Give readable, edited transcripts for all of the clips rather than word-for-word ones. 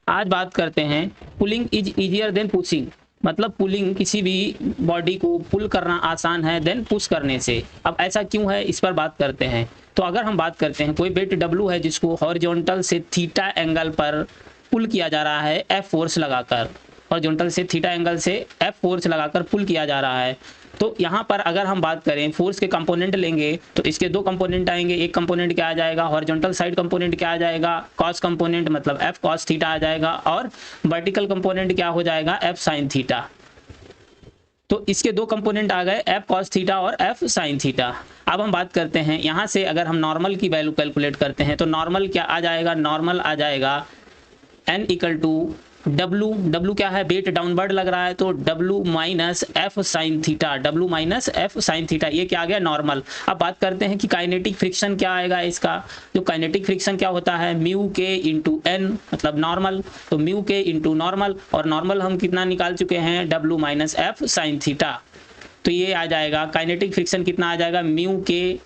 आज बात करते हैं pulling is easier than pushing, मतलब पुलिंग किसी भी बॉडी को पुल करना आसान है देन पुश करने से। अब ऐसा क्यों है, इस पर बात करते हैं। तो अगर हम बात करते हैं कोई वेट डब्लू है जिसको हॉरिजॉन्टल से थीटा एंगल पर पुल किया जा रहा है एफ फोर्स लगाकर, हॉरिजॉन्टल से थीटा एंगल से एफ फोर्स लगाकर पुल किया जा रहा है। तो यहाँ पर अगर हम बात करें फोर्स के कंपोनेंट लेंगे तो इसके दो कंपोनेंट आएंगे। एक कंपोनेंट क्या आ जाएगा, हॉरिजॉन्टल साइड कंपोनेंट क्या आ जाएगा, कॉस कंपोनेंट मतलब एफ कॉस थीटा आ जाएगा, और वर्टिकल कंपोनेंट क्या हो जाएगा, एफ साइन थीटा। तो इसके दो कंपोनेंट आ गए, एफ कॉस थीटा और एफ साइन थीटा। अब हम बात करते हैं यहाँ से अगर हम नॉर्मल की वैल्यू कैलकुलेट करते हैं तो नॉर्मल क्या आ जाएगा, नॉर्मल आ जाएगा n इक्वल टू डब्लू क्या है, वेट डाउनवर्ड लग रहा है तो W minus F sine theta, W minus F sine theta, ये क्या आ गया नॉर्मल। अब बात करते हैं कि काइनेटिक फ्रिक्शन क्या आएगा इसका। जो काइनेटिक फ्रिक्शन क्या होता है, म्यू के इंटू एन मतलब नॉर्मल, तो म्यू के इंटू नॉर्मल, और नॉर्मल हम कितना निकाल चुके हैं, W minus F sine theta. तो ये आ जाएगा काइनेटिक फ्रिक्शन कितना आ जाएगा, म्यू के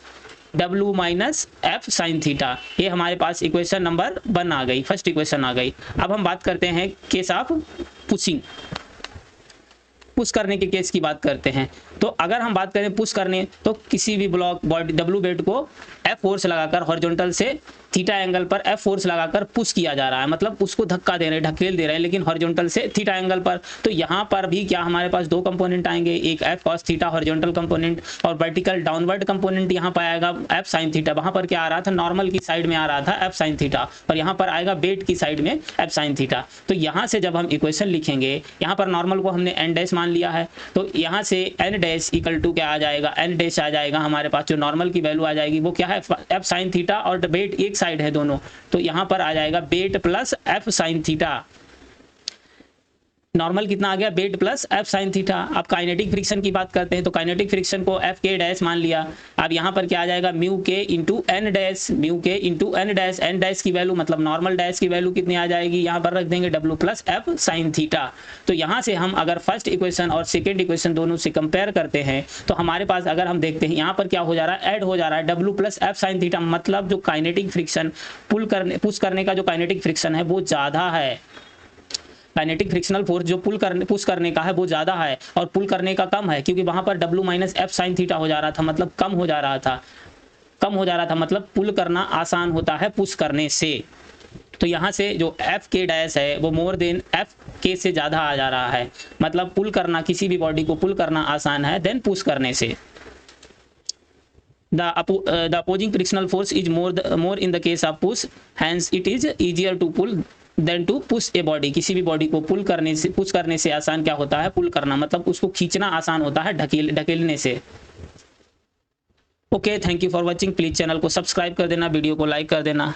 W minus F sine theta. ये हमारे पास इक्वेशन नंबर 1 आ गई, फर्स्ट इक्वेशन आ गई। अब हम बात करते हैं केस ऑफ पुशिंग, पुश करने के केस की बात करते हैं। तो अगर हम बात करें पुश करने, तो किसी भी ब्लॉक बॉडी डब्लू वेट को एफ फोर्स लगाकर हॉरिजॉन्टल से थीटा एंगल पर एफ फोर्स लगाकर पुश किया जा रहा है, मतलब उसको धक्का दे रहे हैं, ढकेल दे रहे हैं, लेकिन हॉरिजॉन्टल से थीटा एंगल पर। तो यहाँ पर भी क्या हमारे पास दो कंपोनेंट आएंगे, एक F cos theta horizontal component, और वर्टिकल डाउनवर्ड कंपोनेंट यहाँ पर आएगा एफ साइन थीटा। वहाँ पर क्या आ रहा था, नॉर्मल की साइड में आ रहा था एफ साइन थीटा, और यहाँ पर आएगा वेट की साइड में एफ साइन थीटा। तो यहाँ से जब हम इक्वेशन लिखेंगे, यहाँ पर नॉर्मल को हमने एन डैश मान लिया है, तो यहाँ से एन डैश इक्वल टू क्या आ जाएगा, एन डैश आ जाएगा हमारे पास, जो नॉर्मल की वैल्यू आ जाएगी वो क्या है, एफ साइन थीटा, और वेट एक साइड है दोनों, तो यहाँ पर आ जाएगा weight plus F sine theta. Normal कितना आ गया, weight plus F sine theta. अब काइनेटिक फ्रिक्शन की बात करते हैं, तो काइनेटिक फ्रिक्शन को एफ के डैश मान लिया। अब यहाँ पर क्या आ जाएगा, mu K into N dash, mu K into N dash, N dash की वैल्यू मतलब नॉर्मल डैश की वैल्यू कितनी आ जाएगी, यहाँ पर रख देंगे W plus F sine theta. तो यहाँ से हम अगर फर्स्ट इक्वेशन और सेकेंड इक्वेशन दोनों से कंपेयर करते हैं तो हमारे पास अगर हम देखते हैं यहाँ पर क्या हो जा रहा है, ऐड हो जा रहा है W plus F sine theta, मतलब जो काइनेटिक फ्रिक्शन पुश करने का जो काइनेटिक फ्रिक्शन है वो ज़्यादा है। काइनेटिक फ्रिक्शनल फोर्स जो पुश करने का है वो ज़्यादा है और पुल करने का कम है, क्योंकि वहाँ पर W minus F sine theta हो जा रहा था, मतलब कम हो जा रहा था, मतलब पुल करना आसान होता है पुश करने से। तो यहाँ से जो एफ के डैश है वो मोर देन एफ के से ज़्यादा आ जा रहा है, मतलब पुल करना, किसी भी बॉडी को पुल करना आसान है देन पुश करने से। The opposing frictional force is more in the case of push, hence it is easier to pull than to push a body. किसी भी बॉडी को पुश करने से आसान क्या होता है, पुल करना, मतलब उसको खींचना आसान होता है ढकेलने से। Okay, thank you for watching. Please channel को सब्सक्राइब कर देना, वीडियो को लाइक कर देना।